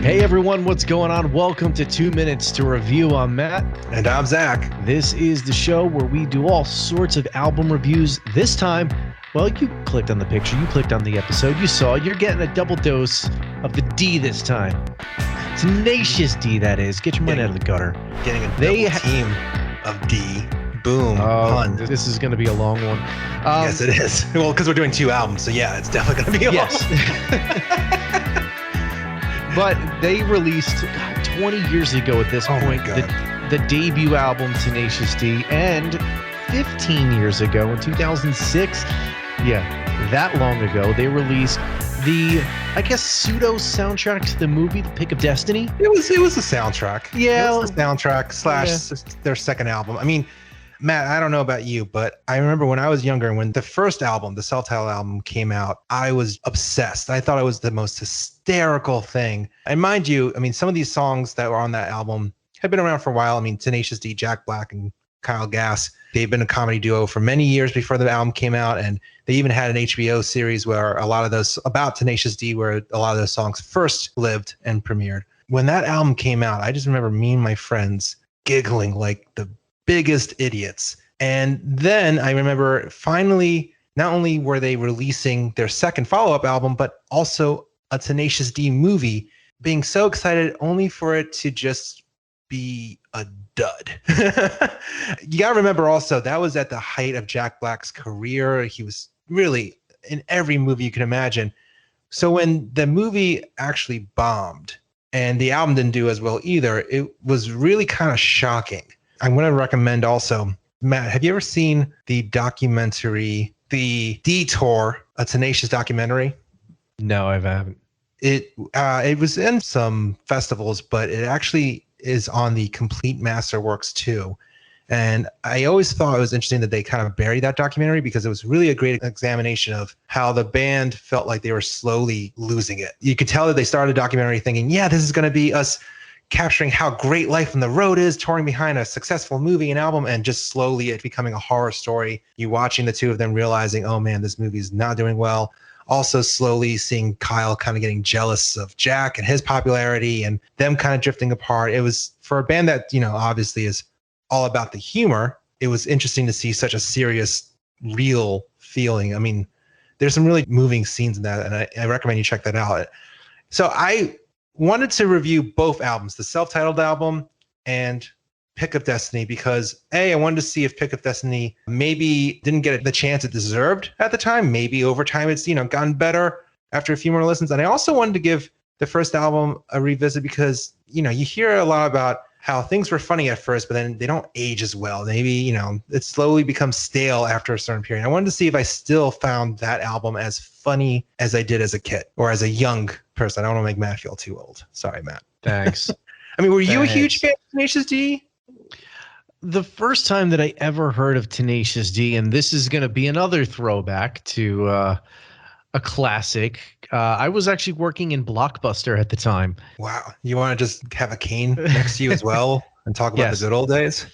Hey everyone, what's going on? Welcome to 2 Minutes to Review. I'm Matt. And I'm Zach. This is the show where we do all sorts of album reviews. This time, well, you clicked on the picture, you clicked on the episode, you saw it. You're getting a double dose of the D this time. Tenacious D, that is. Get your mind out of the gutter. Getting a double team of D. Boom. Pun. This is going to be a long one. Yes, it is. Well, because we're doing 2 albums, so yeah, it's definitely going to be a long one. But they released 20 years ago at this point the debut album Tenacious D, and 15 years ago in 2006, that long ago, they released the, I guess, pseudo soundtrack to the movie The Pick of Destiny. It was a soundtrack. Yeah. It was a soundtrack / their second album. I mean, Matt, I don't know about you, but I remember when I was younger, when the first album, the self-titled album, came out, I was obsessed. I thought it was the most hysterical thing. And mind you, I mean, some of these songs that were on that album have been around for a while. I mean, Tenacious D, Jack Black, and Kyle Gass, they've been a comedy duo for many years before the album came out. And they even had an HBO series where a lot of those, about Tenacious D, where a lot of those songs first lived and premiered. When that album came out, I just remember me and my friends giggling like the biggest idiots. And then I remember finally, not only were they releasing their second follow-up album, but also a Tenacious D movie, being so excited only for it to just be a dud. You got to remember also, that was at the height of Jack Black's career. He was really in every movie you can imagine. So when the movie actually bombed and the album didn't do as well either, it was really kind of shocking. I'm going to recommend also, Matt, have you ever seen the documentary, The Detour, a Tenacious documentary? No, I haven't. It was in some festivals, but it actually is on the Complete Masterworks too. And I always thought it was interesting that they kind of buried that documentary, because it was really a great examination of how the band felt like they were slowly losing it. You could tell that they started a documentary thinking, yeah, this is going to be us capturing how great life on the road is, touring behind a successful movie and album, and just slowly it becoming a horror story. You watching the two of them realizing, oh man, this movie is not doing well. Also slowly seeing Kyle kind of getting jealous of Jack and his popularity, and them kind of drifting apart. It was, for a band that, obviously is all about the humor, it was interesting to see such a serious, real feeling. I mean, there's some really moving scenes in that, and I recommend you check that out. So I wanted to review both albums, the self-titled album and Pick of Destiny, because I wanted to see if Pick of Destiny maybe didn't get the chance it deserved at the time. Maybe over time it's, gotten better after a few more listens. And I also wanted to give the first album a revisit, because, you hear a lot about how things were funny at first, but then they don't age as well. Maybe, it slowly becomes stale after a certain period. I wanted to see if I still found that album as funny as I did as a kid or as a young person. I don't want to make Matt feel too old. Sorry, Matt. Thanks. I mean, were you a huge fan of Tenacious D? The first time that I ever heard of Tenacious D, and this is going to be another throwback to a classic, I was actually working in Blockbuster at the time. Wow. You want to just have a cane next to you as well and talk about the good old days?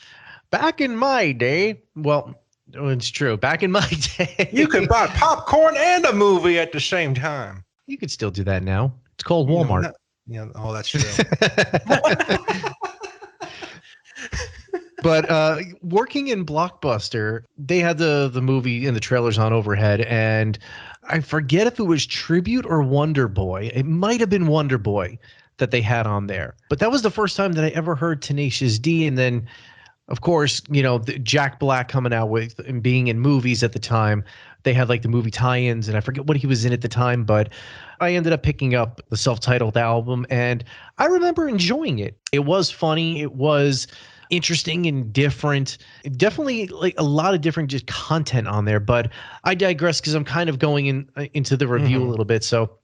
Back in my day, well, it's true. Back in my day, you could buy popcorn and a movie at the same time. You could still do that now. It's called Walmart. Oh, that's true. But working in Blockbuster, they had the movie and the trailers on overhead, and I forget if it was Tribute or Wonder Boy. It might have been Wonder Boy that they had on there. But that was the first time that I ever heard Tenacious D. And then, of course, Jack Black coming out with and being in movies at the time. They had like the movie tie-ins, and I forget what he was in at the time, but I ended up picking up the self-titled album, and I remember enjoying it. It was funny. It was interesting and different. Definitely like a lot of different just content on there, but I digress because I'm kind of going into the review a little bit. So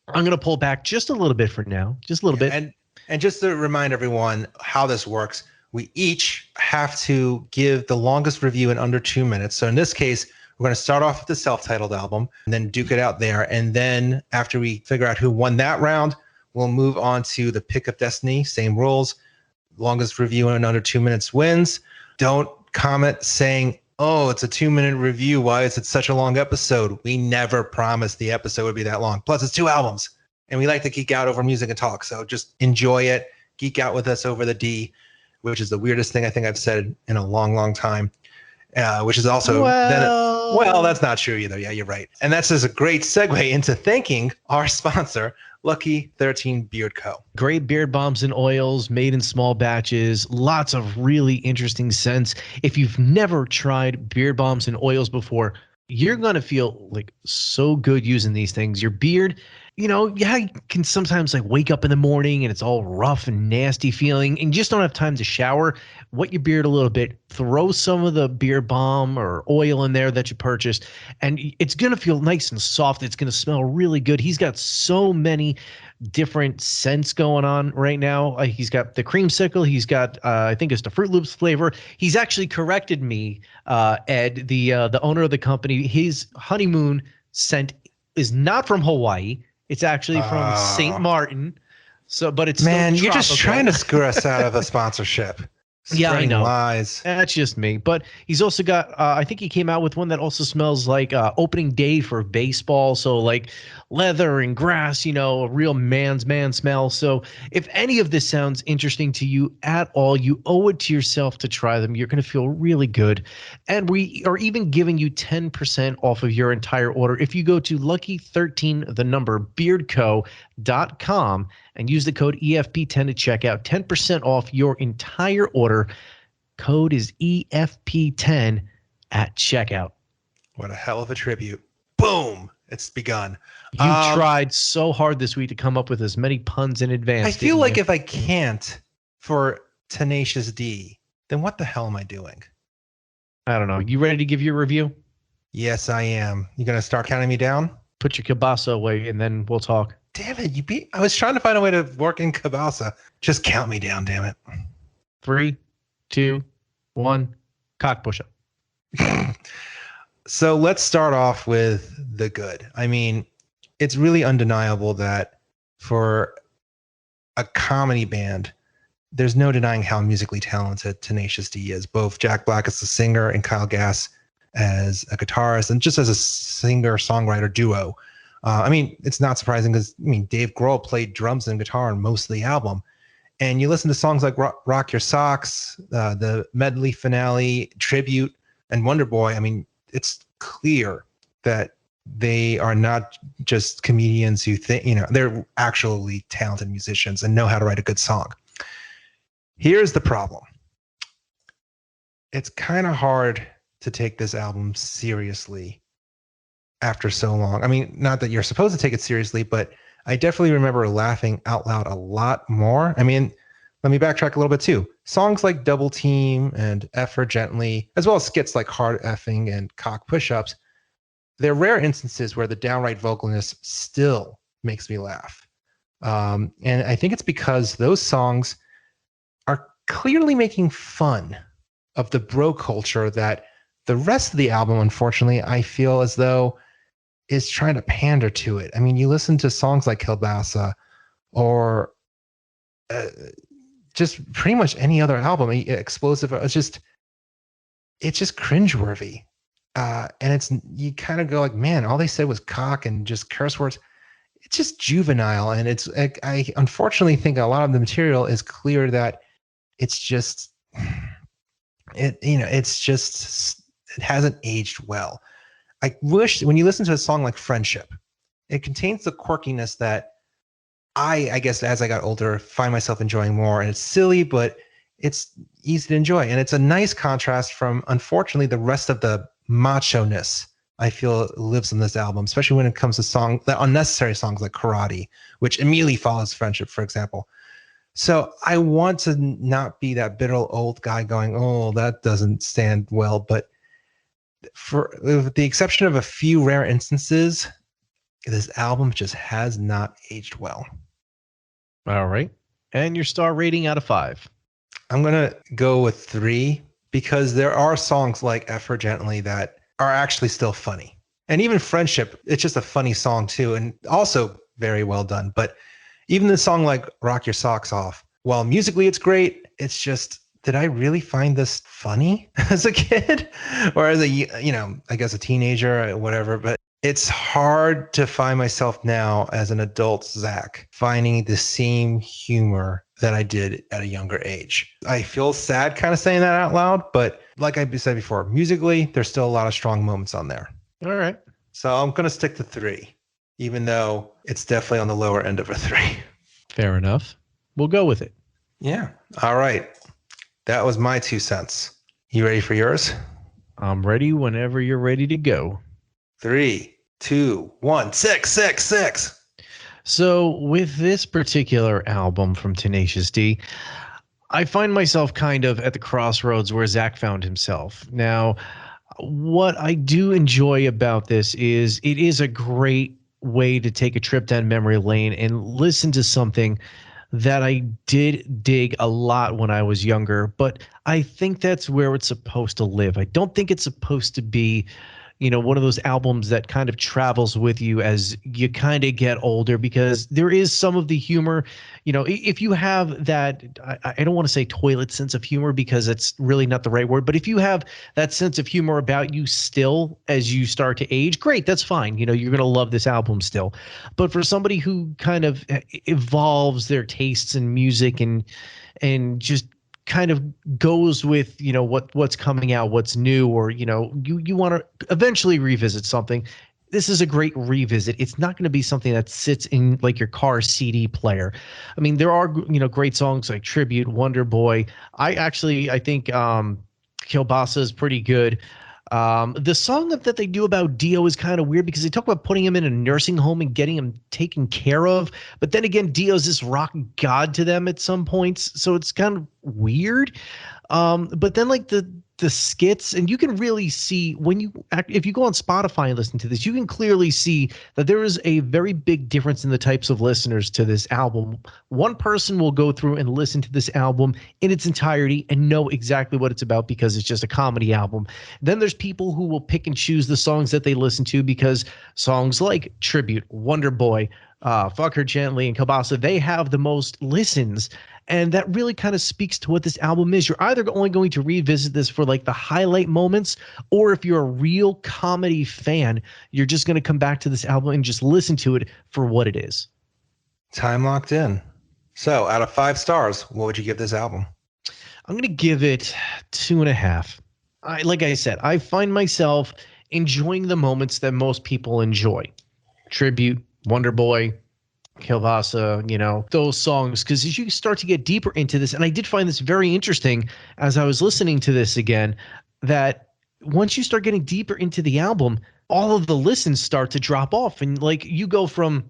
I'm going to pull back just a little bit for now, just a little bit. And just to remind everyone how this works, we each have to give the longest review in under 2 minutes. So in this case, we're going to start off with the self-titled album and then duke it out there. And then after we figure out who won that round, we'll move on to the Pick of Destiny, same rules. Longest review in under 2 minutes wins. Don't comment saying, oh, it's a 2-minute review. Why is it such a long episode? We never promised the episode would be that long. Plus, it's 2 albums. and we like to geek out over music and talk. So just enjoy it. Geek out with us over the D, which is the weirdest thing I think I've said in a long, long time. Which is also well, that's not true either. Yeah, you're right. And that's just a great segue into thanking our sponsor, Lucky 13 Beard Co. Great beard balms and oils made in small batches. Lots of really interesting scents. If you've never tried beard balms and oils before, you're going to feel like so good using these things. Your beard, you can sometimes like wake up in the morning and it's all rough and nasty feeling and you just don't have time to shower. Wet your beard a little bit, throw some of the beard balm or oil in there that you purchased, and it's going to feel nice and soft. It's going to smell really good. He's got so many different scents going on right now. He's got the creamsicle. He's got, I think it's the Fruit Loops flavor. He's actually corrected me, Ed, the owner of the company. His honeymoon scent is not from Hawaii. It's actually from St. Martin. So, but it's man, still you're tropical. just trying to screw us out of a sponsorship. Yeah, I know. Lies. That's just me. But he's also got, I think he came out with one that also smells like opening day for baseball. So like leather and grass, a real man's man smell. So if any of this sounds interesting to you at all, you owe it to yourself to try them. You're going to feel really good. And we are even giving you 10% off of your entire order if you go to Lucky13, the number, beardco.com and use the code EFP10 to check out. 10% off your entire order. Code is EFP10 at checkout. What a hell of a tribute. Boom. It's begun. You tried so hard this week to come up with as many puns in advance. I feel like if I can't for Tenacious D, then what the hell am I doing? I don't know. You ready to give your review? Yes, I am. You going to start counting me down? Put your kielbasa away and then we'll talk. Damn it. I was trying to find a way to work in kielbasa. Just count me down, damn it. 3, 2, 1, cock push up. So let's start off with the good. I mean, it's really undeniable that for a comedy band, there's no denying how musically talented Tenacious D is. Both Jack Black as a singer and Kyle Gass as a guitarist, and just as a singer-songwriter duo. I mean, it's not surprising because, Dave Grohl played drums and guitar on most of the album. And you listen to songs like Rock Your Socks, the medley finale, Tribute, and Wonder Boy. I mean, it's clear that they are not just comedians who think, they're actually talented musicians and know how to write a good song. Here's the problem. It's kind of hard to take this album seriously after so long. I mean, not that you're supposed to take it seriously, but I definitely remember laughing out loud a lot more. I mean, let me backtrack a little bit too. Songs like Double Team and F Her Gently, as well as skits like Hard Effing and Cock Push-Ups, they're rare instances where the downright vocalness still makes me laugh. And I think it's because those songs are clearly making fun of the bro culture that the rest of the album, unfortunately, I feel as though is trying to pander to it. I mean, you listen to songs like Kielbasa or just pretty much any other album, Explosive. It's just cringeworthy. And you kind of go like, man, all they said was cock and just curse words. It's just juvenile. And I unfortunately think a lot of the material is clear that it hasn't aged well. I wish when you listen to a song like Friendship, it contains the quirkiness that I guess as I got older, find myself enjoying more. And it's silly, but it's easy to enjoy. And it's a nice contrast from, unfortunately, the rest of the macho-ness I feel lives in this album, especially when it comes to the unnecessary songs like Karate, which immediately follows Friendship, for example. So I want to not be that bitter old guy going, oh, that doesn't stand well. But with the exception of a few rare instances, this album just has not aged well. All right. And your star rating out of 5? I'm going to go with 3 because there are songs like F Her Gently that are actually still funny. And even Friendship, it's just a funny song too, and also very well done. But even the song like Rock Your Socks Off, while musically it's great, it's just, did I really find this funny as a kid or as I guess a teenager or whatever? But It's hard to find myself now as an adult Zach finding the same humor that I did at a younger age. I feel sad kind of saying that out loud, but like I said before, musically, there's still a lot of strong moments on there. All right. So I'm going to stick to 3, even though it's definitely on the lower end of a 3. Fair enough. We'll go with it. Yeah. All right. That was my 2 cents. You ready for yours? I'm ready whenever you're ready to go. 3, 2, 1, 6, 6, 6. So with this particular album from Tenacious D, I find myself kind of at the crossroads where Zach found himself. Now, what I do enjoy about this is it is a great way to take a trip down memory lane and listen to something that I did dig a lot when I was younger, but I think that's where it's supposed to live. I don't think it's supposed to be, one of those albums that kind of travels with you as you kind of get older, because there is some of the humor, if you have that, I don't want to say toilet sense of humor because it's really not the right word, but if you have that sense of humor about you still as you start to age, great, that's fine. You're going to love this album still. But for somebody who kind of evolves their tastes in music and just kind of goes with what's coming out, what's new, or you want to eventually revisit something, this is a great revisit. It's not going to be something that sits in like your car CD player. I mean, there are great songs like Tribute, Wonder Boy. I think Kielbasa is pretty good. The song that they do about Dio is kind of weird because they talk about putting him in a nursing home and getting him taken care of. But then again, Dio's this rock god to them at some points. So it's kind of weird. But then like the skits, and you can really see if you go on Spotify and listen to this, you can clearly see that there is a very big difference in the types of listeners to this album. One person will go through and listen to this album in its entirety and know exactly what it's about because it's just a comedy album. Then there's people who will pick and choose the songs that they listen to because songs like Tribute, Wonder Boy, Fuck Her Gently, and Kielbasa, they have the most listens. And that really kind of speaks to what this album is. You're either only going to revisit this for like the highlight moments, or if you're a real comedy fan, you're just going to come back to this album and just listen to it for what it is. Time locked in. So out of 5 stars, what would you give this album? I'm going to give it 2.5. Like I said, I find myself enjoying the moments that most people enjoy. Tribute, Wonder Boy, Kielbasa, those songs, because as you start to get deeper into this, and I did find this very interesting as I was listening to this again, that once you start getting deeper into the album, all of the listens start to drop off, and like you go from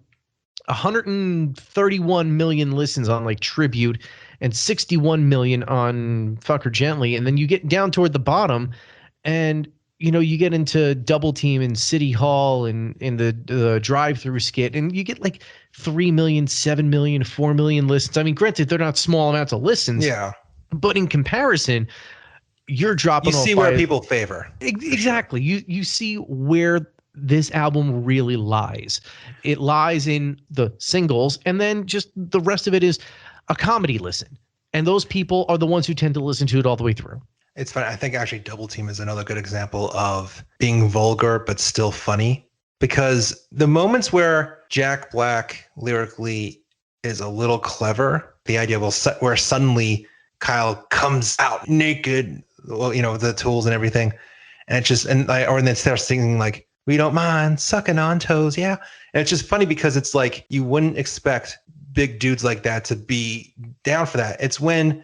131 million listens on like Tribute and 61 million on Fuck Her Gently, and then you get down toward the bottom and you get into Double Team and City Hall and in the drive-through skit, and you get like 3 million, 7 million, 4 million listens. I mean, granted, they're not small amounts of listens. Yeah. But in comparison, you're dropping off. You see where people favor. Exactly. Sure. You see where this album really lies. It lies in the singles, and then just the rest of it is a comedy listen. And those people are the ones who tend to listen to it all the way through. It's funny. I think actually Double Team is another good example of being vulgar but still funny, because the moments where Jack Black lyrically is a little clever, the idea where suddenly Kyle comes out naked, the tools and everything, and it's just and then starts singing like, "We don't mind sucking on toes," yeah. And it's just funny because it's like you wouldn't expect big dudes like that to be down for that. It's when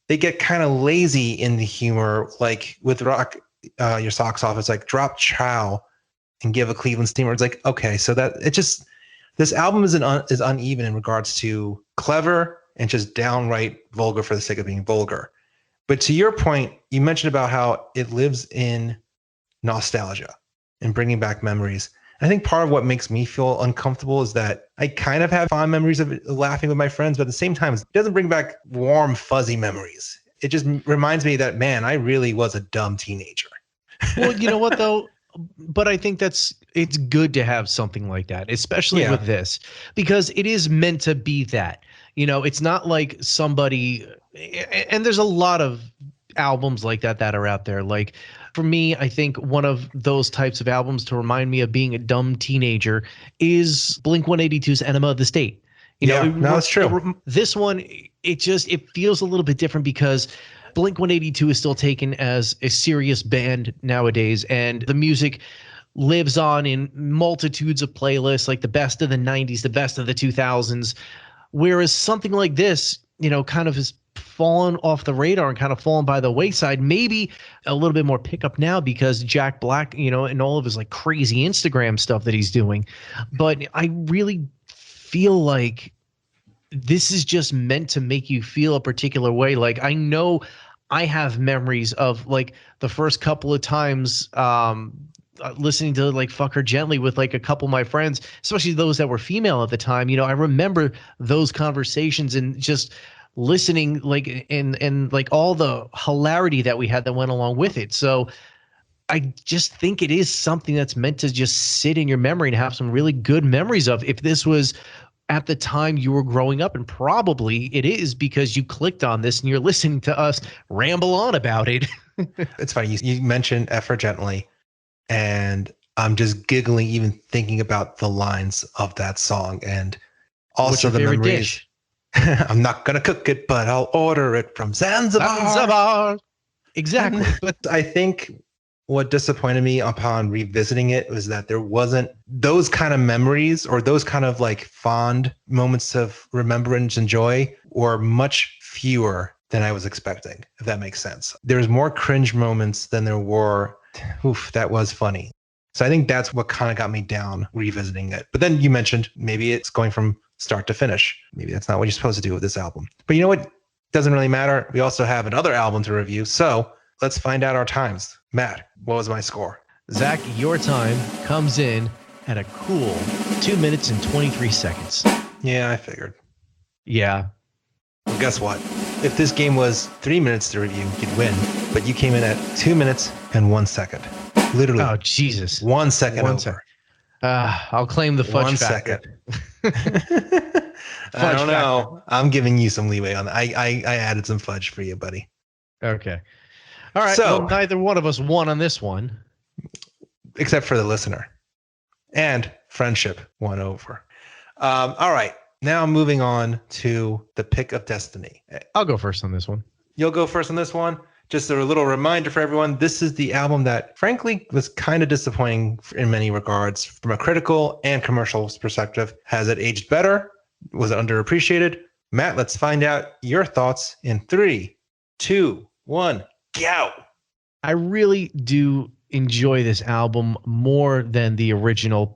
they get kind of lazy in the humor, like with Rock Your Socks Off. It's like drop chow and give a Cleveland Steamer. It's like, okay, so that it just, this album is uneven in regards to clever and just downright vulgar for the sake of being vulgar. But to your point, you mentioned about how it lives in nostalgia and bringing back memories. I think part of what makes me feel uncomfortable is that I kind of have fond memories of laughing with my friends, but at the same time, it doesn't bring back warm, fuzzy memories. It just reminds me that, man, I really was a dumb teenager. Well, you know what, though? But I think it's good to have something like that, especially with this, because it is meant to be that. It's not like somebody, and there's a lot of albums like that are out there. Like For me, I think one of those types of albums to remind me of being a dumb teenager is Blink-182's Enema of the State. Yeah, no, it's true. This one, it feels a little bit different because Blink-182 is still taken as a serious band nowadays, and the music lives on in multitudes of playlists, like the best of the 90s, the best of the 2000s. Whereas something like this, kind of has fallen off the radar and kind of fallen by the wayside. Maybe a little bit more pickup now because Jack Black, and all of his like crazy Instagram stuff that he's doing. But I really feel like this is just meant to make you feel a particular way. Like, I know I have memories of like the first couple of times listening to like Fuck Her Gently with like a couple of my friends, especially those that were female at the time. I remember those conversations and just listening like and like all the hilarity that we had that went along with it. So I just think it is something that's meant to just sit in your memory and have some really good memories of. If this was at the time you were growing up, and probably it is because you clicked on this and you're listening to us ramble on about it. It's funny. You mentioned F Her Gently, and I'm just giggling even thinking about the lines of that song, and also the memories. Dish? I'm not going to cook it, but I'll order it from Zanzibar. Exactly. But I think what disappointed me upon revisiting it was that there wasn't those kind of memories or those kind of like fond moments of remembrance and joy, or much fewer than I was expecting, if that makes sense. There's more cringe moments than there were, oof, that was funny. So I think that's what kind of got me down revisiting it. But then you mentioned maybe it's going from start to finish. Maybe that's not what you're supposed to do with this album. But you know what? Doesn't really matter. We also have another album to review. So let's find out our times. Matt, what was my score? Zach, your time comes in at a cool 2 minutes and 23 seconds. Yeah, I figured. Yeah. Well, guess what? If this game was 3 minutes to review, you'd win. But you came in at 2 minutes and 1 second. Literally. Oh, Jesus. 1 second over. I'll claim the fudge 1 factor. Second. I don't know. I'm giving you some leeway on that. I added some fudge for you, buddy. Okay. All right. So, well, neither one of us won on this one. Except for the listener. And friendship won over. All right. Now moving on to the pick of destiny. I'll go first on this one. You'll go first on this one. Just a little reminder for everyone. This is the album that, frankly, was kind of disappointing in many regards from a critical and commercial perspective. Has it aged better? Was it underappreciated? Matt, let's find out your thoughts in 3, 2, 1, go. I really do enjoy this album more than the original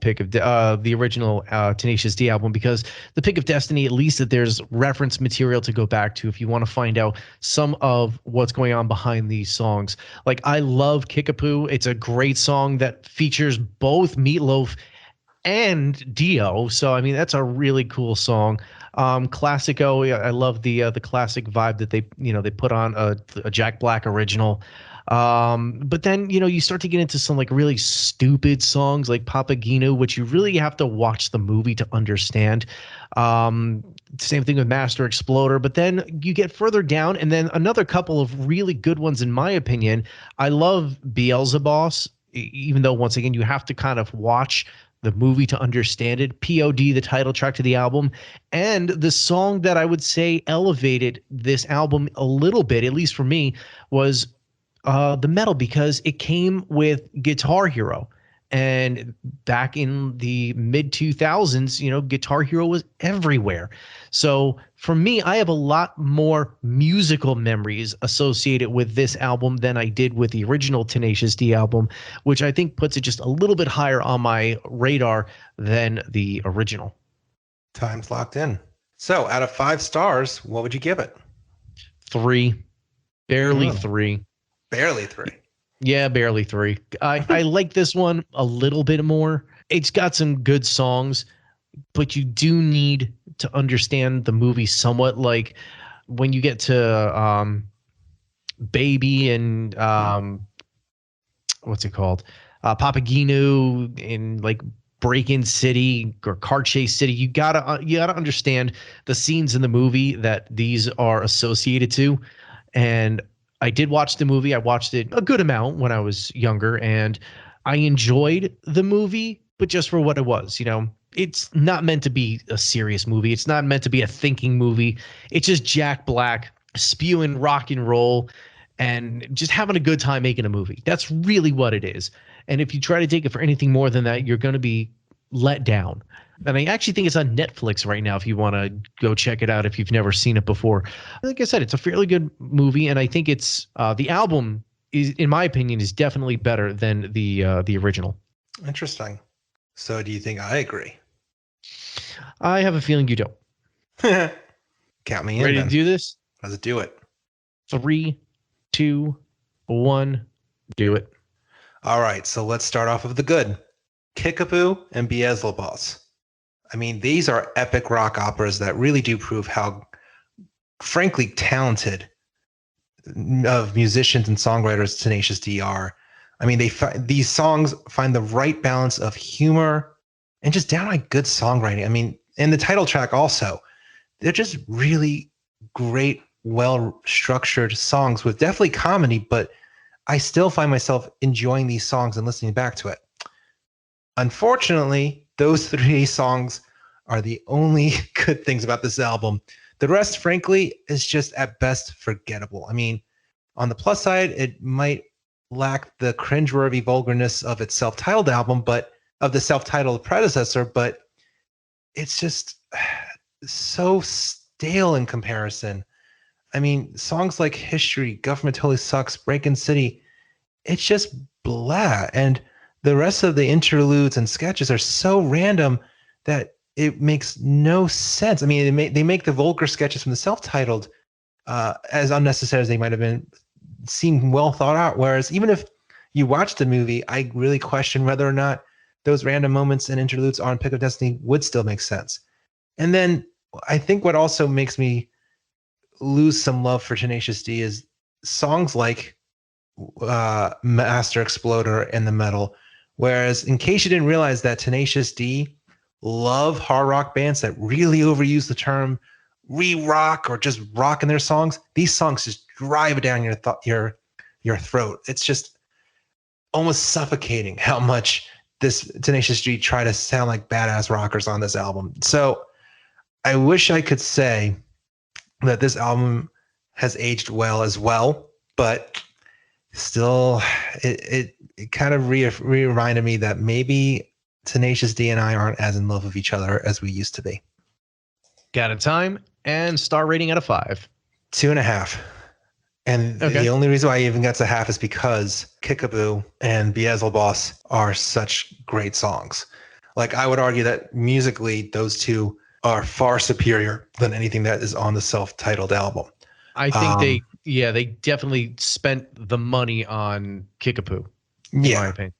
Tenacious D album, because the Pick of Destiny, at least that there's reference material to go back to if you want to find out some of what's going on behind these songs. Like, I love Kickapoo. It's a great song that features both Meatloaf and Dio. So I mean, that's a really cool song. Classico, I love the classic vibe that they put on a Jack Black original. But then, you start to get into some like really stupid songs like Papagino, which you really have to watch the movie to understand. Same thing with Master Exploder. But then you get further down, and then another couple of really good ones, in my opinion. I love Beelzebub, even though, once again, you have to kind of watch the movie to understand it. POD, the title track to the album, and the song that I would say elevated this album a little bit, at least for me, was the metal, because it came with Guitar Hero. And back in the mid 2000s, Guitar Hero was everywhere. So for me, I have a lot more musical memories associated with this album than I did with the original Tenacious D album, which I think puts it just a little bit higher on my radar than the original. Time's locked in. So out of 5 stars, what would you give it? 3. Barely 3. Barely 3. Yeah, barely 3. I like this one a little bit more. It's got some good songs, but you do need to understand the movie somewhat. Like when you get to Baby and what's it called? Papagino in like Break-In City or Car Chase City. You gotta understand the scenes in the movie that these are associated to, and I did watch the movie. I watched it a good amount when I was younger, and I enjoyed the movie, but just for what it was. It's not meant to be a serious movie. It's not meant to be a thinking movie. It's just Jack Black spewing rock and roll and just having a good time making a movie. That's really what it is. And if you try to take it for anything more than that, you're going to be let down. And I actually think it's on Netflix right now if you want to go check it out if you've never seen it before. Like I said, it's a fairly good movie, and I think it's the album is, in my opinion, is definitely better than the original. Interesting. So do you think I agree? I have a feeling you don't. Count me in. Ready then. to do this? Let's do it. 3, 2, 1, do it. All right, so let's start off with the good. Kickapoo and Beelzebub. I mean, these are epic rock operas that really do prove how, frankly, talented of musicians and songwriters Tenacious D are. I mean, these songs find the right balance of humor and just downright good songwriting. I mean, and the title track also. They're just really great, well-structured songs with definitely comedy, but I still find myself enjoying these songs and listening back to it. Unfortunately, those 3 songs are the only good things about this album. The rest, frankly, is just at best forgettable. I mean, on the plus side, it might lack the cringeworthy vulgarness of its self-titled album, but of the self-titled predecessor, but it's just so stale in comparison. I mean, songs like History, Government Totally Sucks, Breakin' City, it's just blah. And the rest of the interludes and sketches are so random that it makes no sense. I mean, they make the vulgar sketches from the self-titled as unnecessary as they might have been, seem well thought out. Whereas even if you watch the movie, I really question whether or not those random moments and interludes on Pick of Destiny would still make sense. And then I think what also makes me lose some love for Tenacious D is songs like Master Exploder and The Metal. Whereas, in case you didn't realize that Tenacious D love hard rock bands that really overuse the term re-rock or just rock in their songs, these songs just drive it down your throat. It's just almost suffocating how much this Tenacious D try to sound like badass rockers on this album. So I wish I could say that this album has aged well as well, but still it kind of reminded me that maybe Tenacious D and I aren't as in love with each other as we used to be. Got a time and star rating out of 5. 2.5. And okay. The only reason why I even got to half is because Kickapoo and Beelzebub are such great songs. Like, I would argue that musically, those two are far superior than anything that is on the self-titled album. I think they definitely spent the money on Kickapoo, in my opinion.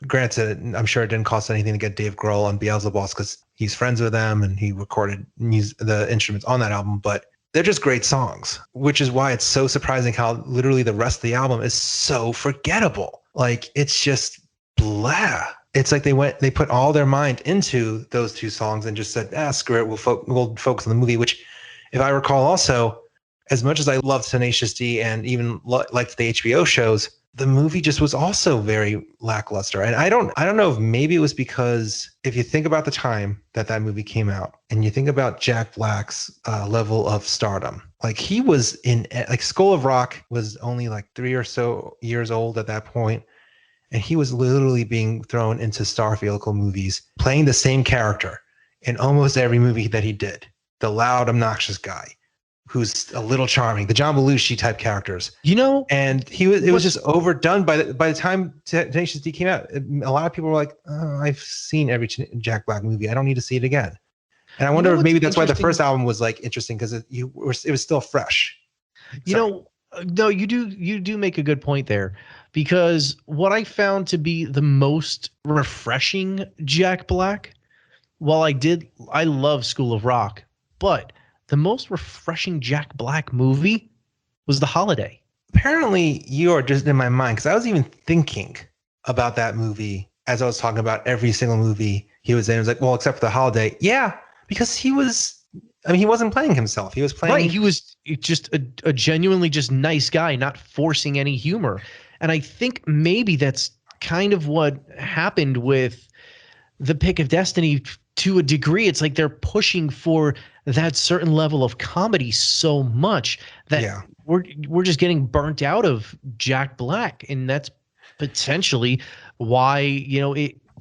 Granted, I'm sure it didn't cost anything to get Dave Grohl on Beelzebub because he's friends with them and he recorded the instruments on that album, but they're just great songs, which is why it's so surprising how literally the rest of the album is so forgettable. Like, it's just blah. It's like they put all their mind into those 2 songs and just said, screw it, we'll focus on the movie, which, if I recall also, as much as I loved Tenacious D and even liked the HBO shows, the movie just was also very lackluster. And I don't know if maybe it was because if you think about the time that movie came out and you think about Jack Black's level of stardom, like he was in, like, School of Rock was only like 3 or so years old at that point. And he was literally being thrown into star vehicle movies, playing the same character in almost every movie that he did. The loud, obnoxious guy who's a little charming, the John Belushi type characters, and it was just overdone by the time Tenacious D came out. A lot of people were like, I've seen every Jack Black movie, I don't need to see it again. And I wonder if maybe that's why the first album was like interesting, because it was still fresh. No, you do make a good point there, because what I found to be the most refreshing Jack Black, while I love School of Rock, but the most refreshing Jack Black movie was The Holiday. Apparently, you are just in my mind, because I was even thinking about that movie as I was talking about every single movie he was in. It was like, well, except for The Holiday. Yeah, because he was I mean, he wasn't playing himself. He was playing. Right. He was just a genuinely just nice guy, not forcing any humor. And I think maybe that's kind of what happened with the Pick of Destiny to a degree. It's like they're pushing for that certain level of comedy so much that we're just getting burnt out of Jack Black. And that's potentially why,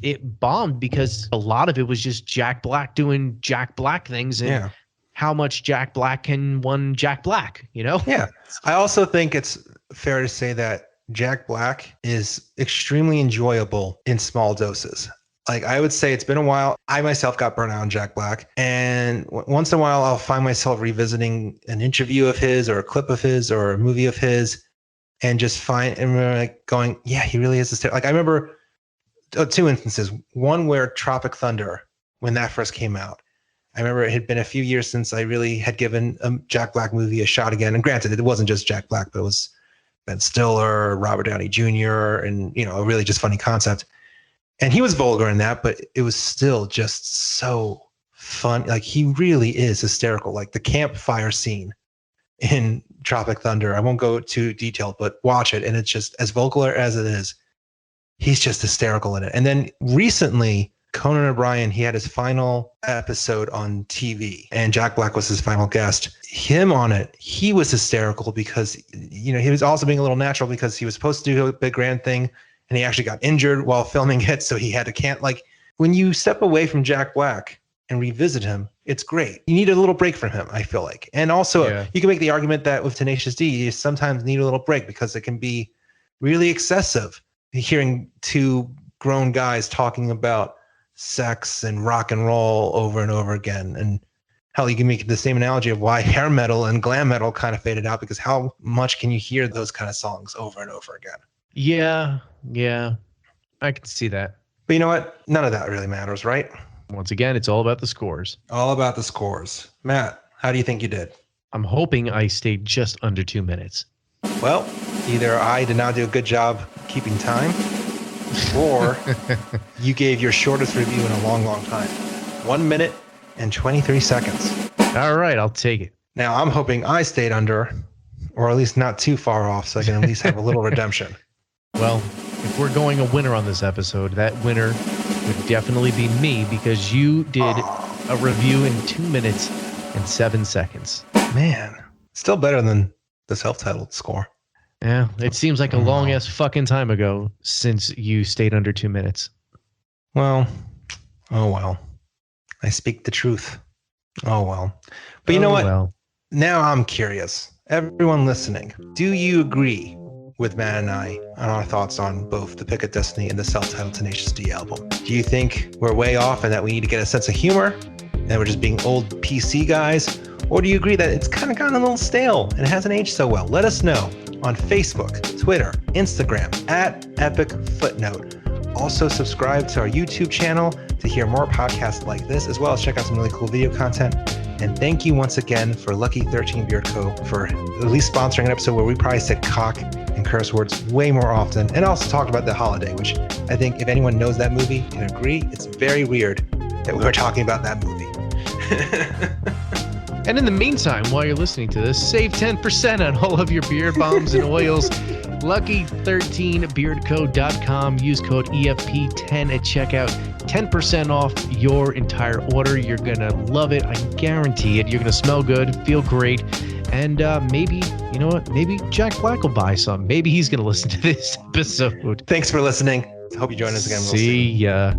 it bombed, because a lot of it was just Jack Black doing Jack Black things. And how much Jack Black can one Jack Black, Yeah. I also think it's fair to say that Jack Black is extremely enjoyable in small doses. Like, I would say it's been a while. I myself got burnt out on Jack Black. And once in a while, I'll find myself revisiting an interview of his or a clip of his or a movie of his and remember like going, yeah, he really is hysterical. Like, I remember two instances. One where Tropic Thunder, when that first came out, I remember it had been a few years since I really had given a Jack Black movie a shot again. And granted, it wasn't just Jack Black, but it was Ben Stiller, Robert Downey Jr., and, a really just funny concept. And he was vulgar in that, but it was still just so fun. Like, he really is hysterical. Like the campfire scene in Tropic Thunder. I won't go too detailed, but watch it. And it's just as vulgar as it is. He's just hysterical in it. And then recently, Conan O'Brien, he had his final episode on TV, and Jack Black was his final guest. Him on it, he was hysterical because, he was also being a little natural because he was supposed to do a big grand thing, and he actually got injured while filming it, so he had to like, when you step away from Jack Black and revisit him, it's great. You need a little break from him, I feel like. And also, you can make the argument that with Tenacious D, you sometimes need a little break because it can be really excessive hearing two grown guys talking about sex and rock and roll over and over again. And hell, you can make the same analogy of why hair metal and glam metal kind of faded out, because how much can you hear those kind of songs over and over again? Yeah, I can see that. But you know what? None of that really matters, right? Once again, it's all about the scores. All about the scores. Matt, how do you think you did? I'm hoping I stayed just under 2 minutes. Well, either I did not do a good job keeping time, or you gave your shortest review in a long, long time. 1 minute and 23 seconds. All right, I'll take it. Now, I'm hoping I stayed under, or at least not too far off, so I can at least have a little redemption. Well, if we're going a winner on this episode, that winner would definitely be me, because you did a review in 2 minutes and 7 seconds. Man, still better than the self-titled score. Yeah, it seems like a long-ass fucking time ago since you stayed under 2 minutes. Well, I speak the truth. Oh, well. But you know what? Well. Now I'm curious. Everyone listening, do you agree with Matt and I on our thoughts on both the Pick of Destiny and the self-titled Tenacious D album? Do you think we're way off and that we need to get a sense of humor and we're just being old PC guys? Or do you agree that it's kind of gotten a little stale and it hasn't aged so well? Let us know on Facebook, Twitter, Instagram, at Epic Footnote. Also, subscribe to our YouTube channel to hear more podcasts like this, as well as check out some really cool video content. And thank you once again for Lucky 13 Beard Co. for at least sponsoring an episode where we probably said cock and curse words way more often, and also talked about The Holiday, which I think if anyone knows that movie can agree, it's very weird that we were talking about that movie. And in the meantime, while you're listening to this, save 10% on all of your beard bombs and oils. Lucky13beardco.com. Use code EFP10 at checkout. 10% off your entire order. You're going to love it. I guarantee it. You're going to smell good, feel great. And maybe, you know what? Maybe Jack Black will buy some. Maybe he's going to listen to this episode. Thanks for listening. Hope you join us again. See ya.